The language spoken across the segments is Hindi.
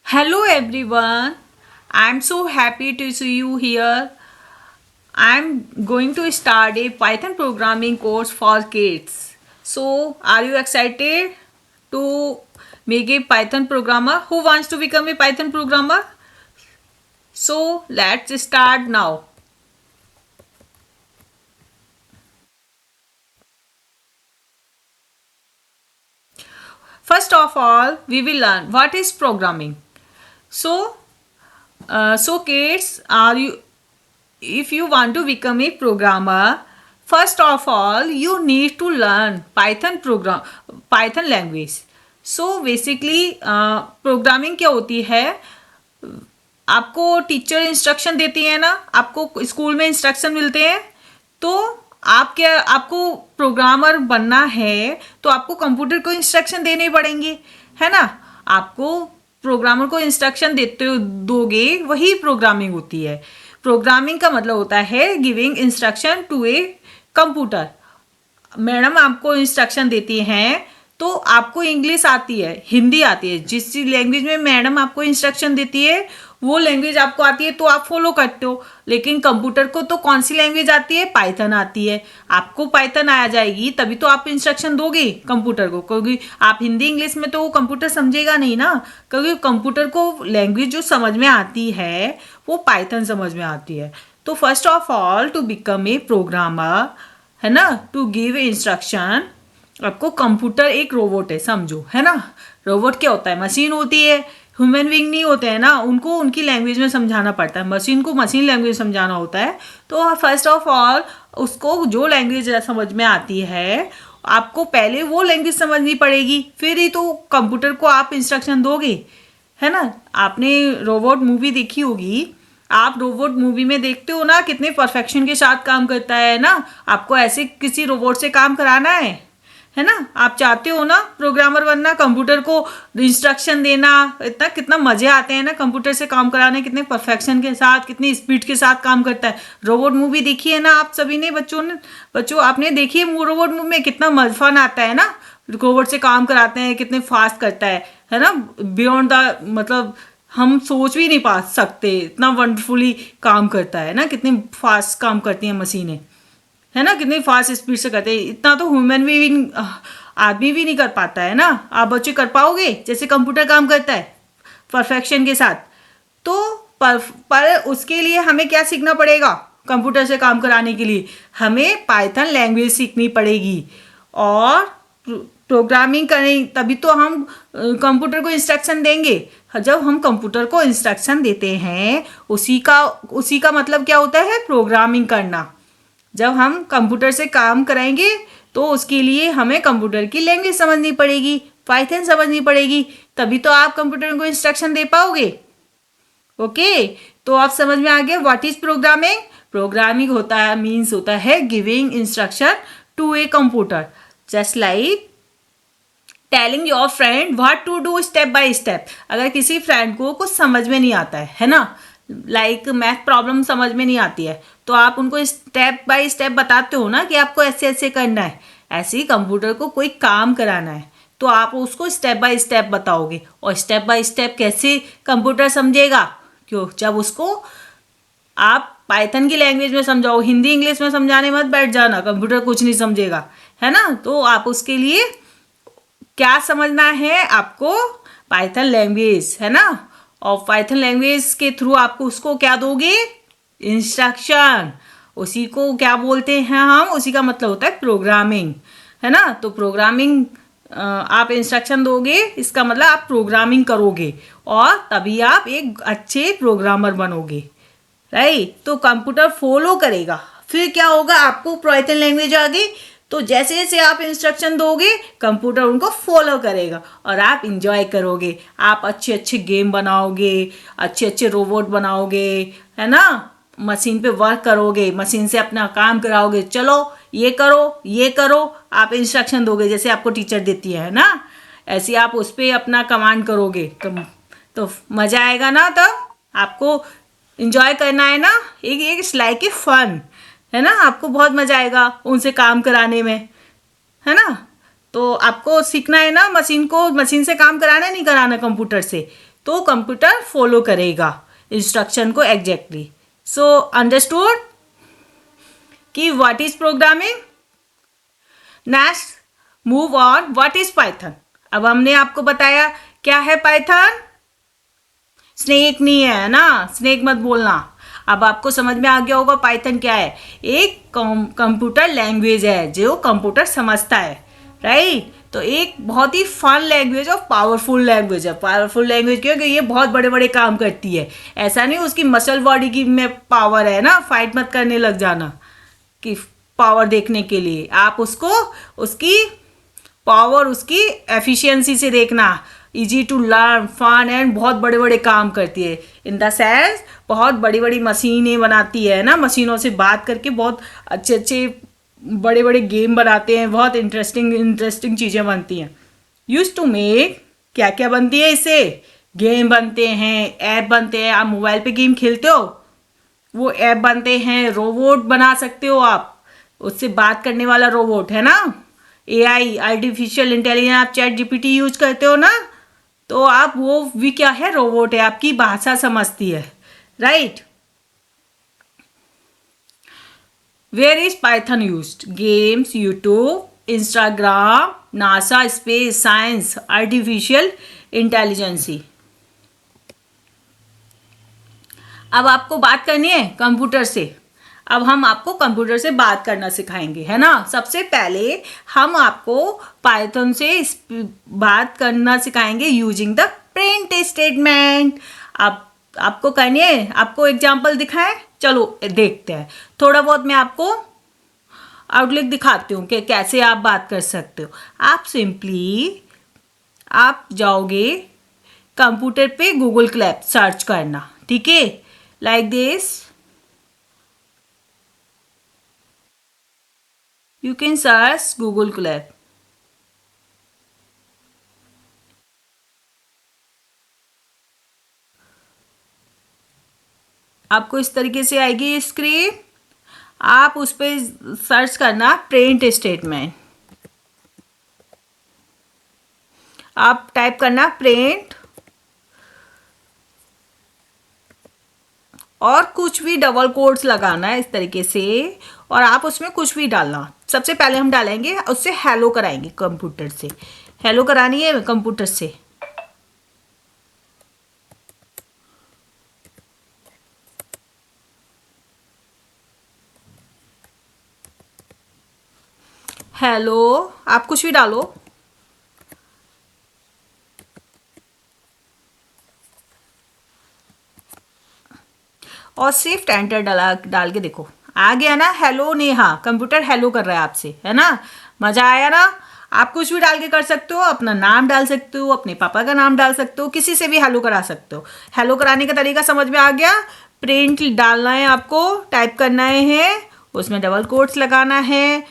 Hello everyone. I'm so happy to see you here. I'm going to start a Python programming course for kids. So, are you excited to make a Python programmer? Who wants to become a Python programmer? So, let's start now. First of all, we will learn what is programming. So, kids, are you if you want to become a programmer, first of all you need to learn python language. So basically programming क्या होती है? आपको टीचर इंस्ट्रक्शन देती है ना, आपको स्कूल में इंस्ट्रक्शन मिलते हैं, तो आपको प्रोग्रामर बनना है तो आपको कंप्यूटर को इंस्ट्रक्शन देने पड़ेंगे, है ना? आपको प्रोग्रामर को इंस्ट्रक्शन देते दोगे वही प्रोग्रामिंग होती है. प्रोग्रामिंग का मतलब होता है giving instruction to a computer. Madam आपको इंस्ट्रक्शन देती हैं तो आपको इंग्लिश आती है, हिंदी आती है, जिस लैंग्वेज में मैडम आपको इंस्ट्रक्शन देती है वो लैंग्वेज आपको आती है तो आप फॉलो करते हो. लेकिन कंप्यूटर को तो कौन सी लैंग्वेज आती है? पाइथन आती है. आपको पाइथन आ जाएगी तभी तो आप इंस्ट्रक्शन दोगे कंप्यूटर को, क्योंकि आप हिंदी इंग्लिश में तो वो कंप्यूटर समझेगा नहीं ना, क्योंकि कंप्यूटर को लैंग्वेज जो समझ में आती है वो पाइथन समझ में आती है. तो first of all to become a programmer, है ना, टू गिव इंस्ट्रक्शन, आपको कंप्यूटर एक रोबोट है समझो, है ना. रोबोट क्या होता है? मशीन होती है. ह्यूमन बीइंग नहीं होते हैं ना, उनको उनकी लैंग्वेज में समझाना पड़ता है. मशीन को मशीन लैंग्वेज समझाना होता है. तो फर्स्ट ऑफ ऑल उसको जो लैंग्वेज समझ में आती है आपको पहले वो लैंग्वेज समझनी पड़ेगी, फिर ही तो कंप्यूटर को आप इंस्ट्रक्शन दोगे, है ना. आपने रोबोट मूवी देखी होगी. आप रोबोट मूवी में देखते हो ना कितने परफेक्शन के साथ काम करता है ना. आपको ऐसे किसी रोबोट से काम कराना है ना. आप चाहते हो ना प्रोग्रामर बनना, कंप्यूटर को इंस्ट्रक्शन देना, इतना कितना मजे आते हैं ना कंप्यूटर से काम कराने, कितने परफेक्शन के साथ, कितनी स्पीड के साथ काम करता है. रोबोट मूवी देखी है ना आप सभी ने, बच्चों आपने देखी है रोबोट मूवी में? कितना फन आता है ना. रोबोट से काम कराते हैं, कितने फास्ट करता है ना. बियॉन्ड द मतलब हम सोच भी नहीं पा सकते, इतना वंडरफुली काम करता है ना. कितने फास्ट काम करती हैं मशीनें, है ना, कितनी फास्ट स्पीड से करते हैं. इतना तो ह्यूमन भी आदमी भी नहीं कर पाता है ना. आप बच्चे कर पाओगे जैसे कंप्यूटर काम करता है परफेक्शन के साथ? तो पर उसके लिए हमें क्या सीखना पड़ेगा? कंप्यूटर से काम कराने के लिए हमें पाइथन लैंग्वेज सीखनी पड़ेगी और प्रोग्रामिंग करें तभी तो हम कंप्यूटर को इंस्ट्रक्शन देंगे. जब हम कंप्यूटर को इंस्ट्रक्शन देते हैं उसी का मतलब क्या होता है? प्रोग्रामिंग करना. जब हम कंप्यूटर से काम कराएंगे तो उसके लिए हमें कंप्यूटर की लैंग्वेज समझनी पड़ेगी, पाइथन समझनी पड़ेगी, तभी तो आप कंप्यूटर को इंस्ट्रक्शन दे पाओगे. ओके, तो आप समझ में आ गया व्हाट इज प्रोग्रामिंग. प्रोग्रामिंग होता है giving instruction to a computer, just like telling your friend what to do step by step. अगर किसी फ्रेंड को कुछ समझ में नहीं आता है ना, लाइक मैथ प्रॉब्लम समझ में नहीं आती है, तो आप उनको स्टेप बाय स्टेप बताते हो ना कि आपको ऐसे ऐसे करना है. ऐसे ही कंप्यूटर को कोई काम कराना है तो आप उसको स्टेप बाय स्टेप बताओगे. और स्टेप बाय स्टेप कैसे कंप्यूटर समझेगा? क्यों? जब उसको आप पाइथन की लैंग्वेज में समझाओ, हिंदी इंग्लिश में समझाने मत बैठ जाना, कंप्यूटर कुछ नहीं समझेगा, है ना. तो आप उसके लिए क्या समझना है? आपको पाइथन लैंग्वेज, है ना. और पाइथन लैंग्वेज के थ्रू आपको उसको क्या दोगे? इंस्ट्रक्शन. उसी को क्या बोलते हैं हम? उसी का मतलब होता है प्रोग्रामिंग, है ना. तो प्रोग्रामिंग आप इंस्ट्रक्शन दोगे, इसका मतलब आप प्रोग्रामिंग करोगे और तभी आप एक अच्छे प्रोग्रामर बनोगे, राइट. तो कंप्यूटर फॉलो करेगा, फिर क्या होगा? आपको पाइथन लैंग्वेज आ गई तो जैसे जैसे आप इंस्ट्रक्शन दोगे कंप्यूटर उनको फॉलो करेगा और आप इंजॉय करोगे. आप अच्छे अच्छे गेम बनाओगे, अच्छे अच्छे रोबोट बनाओगे, है ना. मशीन पे वर्क करोगे, मशीन से अपना काम कराओगे. चलो ये करो ये करो, आप इंस्ट्रक्शन दोगे जैसे आपको टीचर देती है ना, ऐसे आप उस पर अपना कमांड करोगे तो मज़ा आएगा ना. तब आपको इंजॉय करना है ना, एक लाइक ए फन, है ना. आपको बहुत मज़ा आएगा उनसे काम कराने में, है ना. तो आपको सीखना है ना मशीन से काम कराना, नहीं कराना कंप्यूटर से. तो कंप्यूटर फॉलो करेगा इंस्ट्रक्शन को एग्जैक्टली। सो अंडरस्टूड कि what is programming. Next move on, what is Python. अब हमने आपको बताया क्या है पाइथन। स्नेक नहीं है ना, स्नेक मत बोलना। अब आपको समझ में आ गया होगा पाइथन क्या है। एक कंप्यूटर लैंग्वेज है जो कंप्यूटर समझता है, राइट। तो एक बहुत ही फन लैंग्वेज और पावरफुल लैंग्वेज है। पावरफुल लैंग्वेज क्योंकि ये बहुत बड़े बड़े काम करती है। ऐसा नहीं उसकी मसल बॉडी की में पावर है ना, फाइट मत करने लग जाना कि पावर देखने के लिए। आप उसको उसकी पावर, उसकी एफिशिएंसी से देखना। Easy to learn, fun and बहुत बड़े बड़े काम करती है। इन द सेंस बहुत बड़ी बड़ी मशीनें बनाती है ना, मशीनों से बात करके बहुत अच्छे अच्छे बड़े बड़े गेम बनाते हैं। बहुत इंटरेस्टिंग इंटरेस्टिंग चीज़ें बनती हैं। यूज टू मेक, क्या क्या बनती है इससे, गेम बनते हैं, ऐप बनते हैं। आप मोबाइल पे गेम खेलते हो, वो ऐप बनते हैं। रोबोट बना सकते हो आप, उससे बात करने वाला रोबोट है ना। एआई, आर्टिफिशियल इंटेलिजेंस, आप चैट जीपीटी यूज करते हो ना, तो आप वो भी क्या है, रोबोट है, आपकी भाषा समझती है, right. Where is Python used, games, YouTube, Instagram, NASA, space science, artificial intelligence. अब आपको बात करनी है कंप्यूटर से। अब हम आपको कंप्यूटर से बात करना सिखाएंगे, है ना। सबसे पहले हम आपको पाइथन से बात करना सिखाएंगे यूजिंग द प्रिंट स्टेटमेंट। अब आपको करनी है, आपको एग्जांपल दिखाएं, चलो देखते हैं। थोड़ा बहुत मैं आपको आउटलुक दिखाती हूँ कि कैसे आप बात कर सकते हो। आप सिंपली आप जाओगे कंप्यूटर पे, गूगल क्लैप सर्च करना, ठीक है, like this. You can search Google Colab. आपको इस तरीके से आएगी स्क्रीन। आप उस पर सर्च करना प्रिंट स्टेटमेंट। आप टाइप करना प्रिंट और कुछ भी डबल कोट्स लगाना है इस तरीके से, और आप उसमें कुछ भी डालना। सबसे पहले हम डालेंगे, उससे हेलो कराएंगे कंप्यूटर से। हेलो करानी है कंप्यूटर से। हेलो, आप कुछ भी डालो और शिफ्ट एंटर डाल के देखो, आ गया ना हेलो नेहा। कंप्यूटर हेलो कर रहा है आपसे, है ना। मजा आया ना। आप कुछ भी डाल के कर सकते हो, अपना नाम डाल सकते हो, अपने पापा का नाम डाल सकते हो, किसी से भी हेलो करा सकते हो। हेलो कराने का तरीका समझ में आ गया। प्रिंट डालना है आपको, टाइप करना है, उसमें डबल कोट्स लगाना है,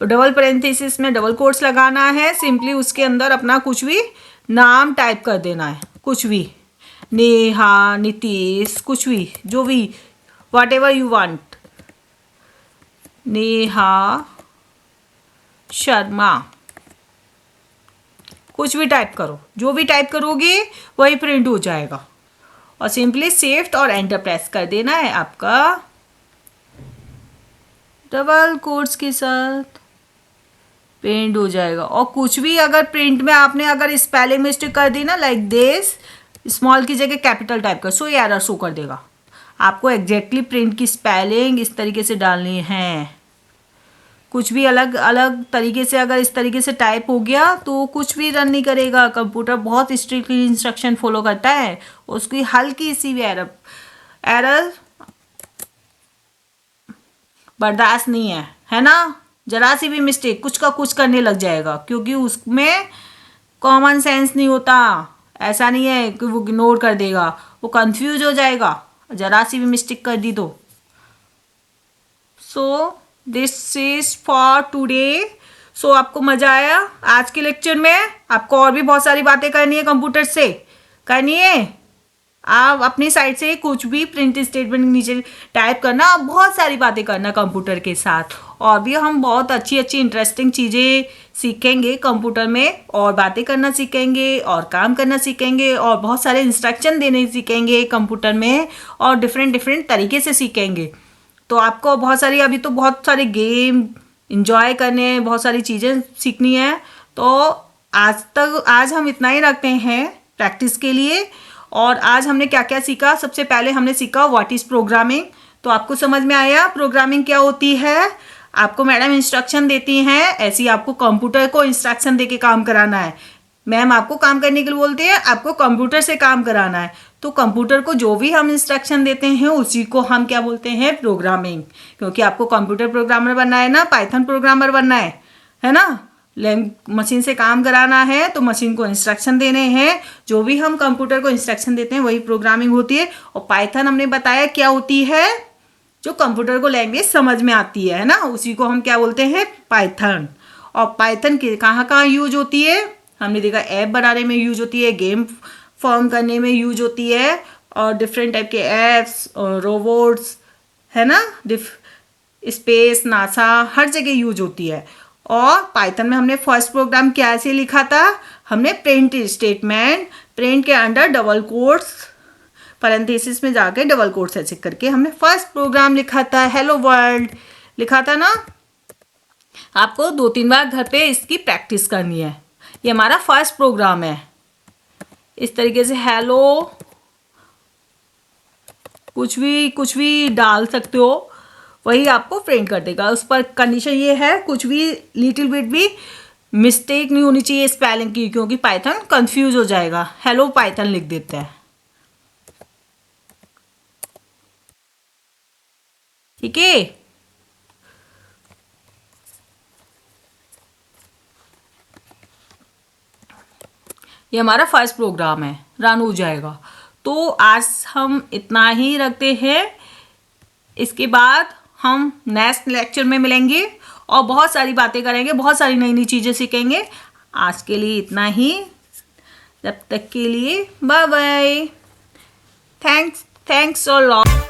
डबल पैरेंथेसिस में डबल कोट्स लगाना है। सिंपली उसके अंदर अपना कुछ भी नाम टाइप कर देना है, कुछ भी, नेहा, नीतीश, कुछ भी, जो भी, what ever you want. Neha Sharma, कुछ भी टाइप करो, जो भी टाइप करोगे वही प्रिंट हो जाएगा। और सिंपली शिफ्ट और एंटर प्रेस कर देना है आपका डबल कोट्स के साथ प्रिंट हो जाएगा। और कुछ भी अगर प्रिंट में आपने अगर स्पेलिंग मिस्टेक कर दी ना, लाइक दिस, स्मॉल की जगह कैपिटल टाइप कर, सो ये एरर शो कर देगा। आपको एग्जैक्टली प्रिंट की स्पेलिंग इस तरीके से डालनी है। कुछ भी अलग अलग तरीके से अगर इस तरीके से टाइप हो गया तो कुछ भी रन नहीं करेगा कंप्यूटर। बहुत स्ट्रिक्टली इंस्ट्रक्शन फॉलो करता है। उसकी हल्की सी भी एरर एरर बर्दाश्त नहीं है ना। जरा सी भी मिस्टेक कुछ का कुछ करने लग जाएगा, क्योंकि उसमें कॉमन सेंस नहीं होता। ऐसा नहीं है कि वो इग्नोर कर देगा, वो कंफ्यूज हो जाएगा जरा सी भी मिस्टेक कर दी तो। So this is for today. So आपको मजा आया आज के लेक्चर में। आपको और भी बहुत सारी बातें करनी है कंप्यूटर से, करनी है। आप अपनी साइड से कुछ भी प्रिंट स्टेटमेंट नीचे टाइप करना, बहुत सारी बातें करना कंप्यूटर के साथ। और भी हम बहुत अच्छी अच्छी इंटरेस्टिंग चीज़ें सीखेंगे कंप्यूटर में, और बातें करना सीखेंगे और काम करना सीखेंगे और बहुत सारे इंस्ट्रक्शन देने सीखेंगे कंप्यूटर में, और डिफरेंट डिफरेंट तरीके से सीखेंगे। तो आपको बहुत सारी, अभी तो बहुत सारे गेम इंजॉय करने हैं, बहुत सारी चीज़ें सीखनी है। तो आज हम इतना ही रखते हैं प्रैक्टिस के लिए। और आज हमने क्या क्या सीखा, सबसे पहले हमने सीखा व्हाट इज़ प्रोग्रामिंग। तो आपको समझ में आया प्रोग्रामिंग क्या होती है। आपको मैडम इंस्ट्रक्शन देती हैं, ऐसे ही आपको कंप्यूटर को इंस्ट्रक्शन दे के काम कराना है। मैम आपको काम करने के लिए बोलते हैं, आपको कंप्यूटर से काम कराना है। तो कंप्यूटर को जो भी हम इंस्ट्रक्शन देते हैं उसी को हम क्या बोलते हैं, प्रोग्रामिंग। क्योंकि आपको कंप्यूटर प्रोग्रामर बनना है ना, पाइथन प्रोग्रामर बनना है ना। मशीन से काम कराना है तो मशीन को इंस्ट्रक्शन देने हैं। जो भी हम कंप्यूटर को इंस्ट्रक्शन देते हैं वही प्रोग्रामिंग होती है। और पाइथन हमने बताया क्या होती है, जो कंप्यूटर को लैंग्वेज समझ में आती है ना, उसी को हम क्या बोलते हैं, पाइथन। और पाइथन के कहाँ कहाँ यूज होती है, हमने देखा ऐप बनाने में यूज होती है, गेम फॉर्म करने में यूज होती है, और डिफरेंट टाइप के ऐप्स और रोबोट्स है ना, स्पेस, नासा, हर जगह यूज होती है। और पाइथन में हमने फर्स्ट प्रोग्राम कैसे लिखा था, हमने प्रिंट स्टेटमेंट, प्रिंट के अंडर डबल कोट्स, पैरेंथेसिस में जाके डबल कोट्स ऐसे करके हमने फर्स्ट प्रोग्राम लिखा था, हेलो वर्ल्ड लिखा था ना। आपको 2-3 बार घर पे इसकी प्रैक्टिस करनी है। ये हमारा फर्स्ट प्रोग्राम है। इस तरीके से हेलो कुछ भी डाल सकते हो, वही आपको प्रिंट कर देगा। उस पर कंडीशन ये है, कुछ भी लिटिल बिट भी मिस्टेक नहीं होनी चाहिए स्पेलिंग की, क्योंकि पाइथन कंफ्यूज हो जाएगा। हेलो पाइथन लिख देते हैं, ठीक है। ये हमारा फर्स्ट प्रोग्राम है, रन हो जाएगा। तो आज हम इतना ही रखते हैं। इसके बाद हम नेक्स्ट लेक्चर में मिलेंगे और बहुत सारी बातें करेंगे, बहुत सारी नई नई चीज़ें सीखेंगे। आज के लिए इतना ही, जब तक के लिए bye bye. Thanks a lot.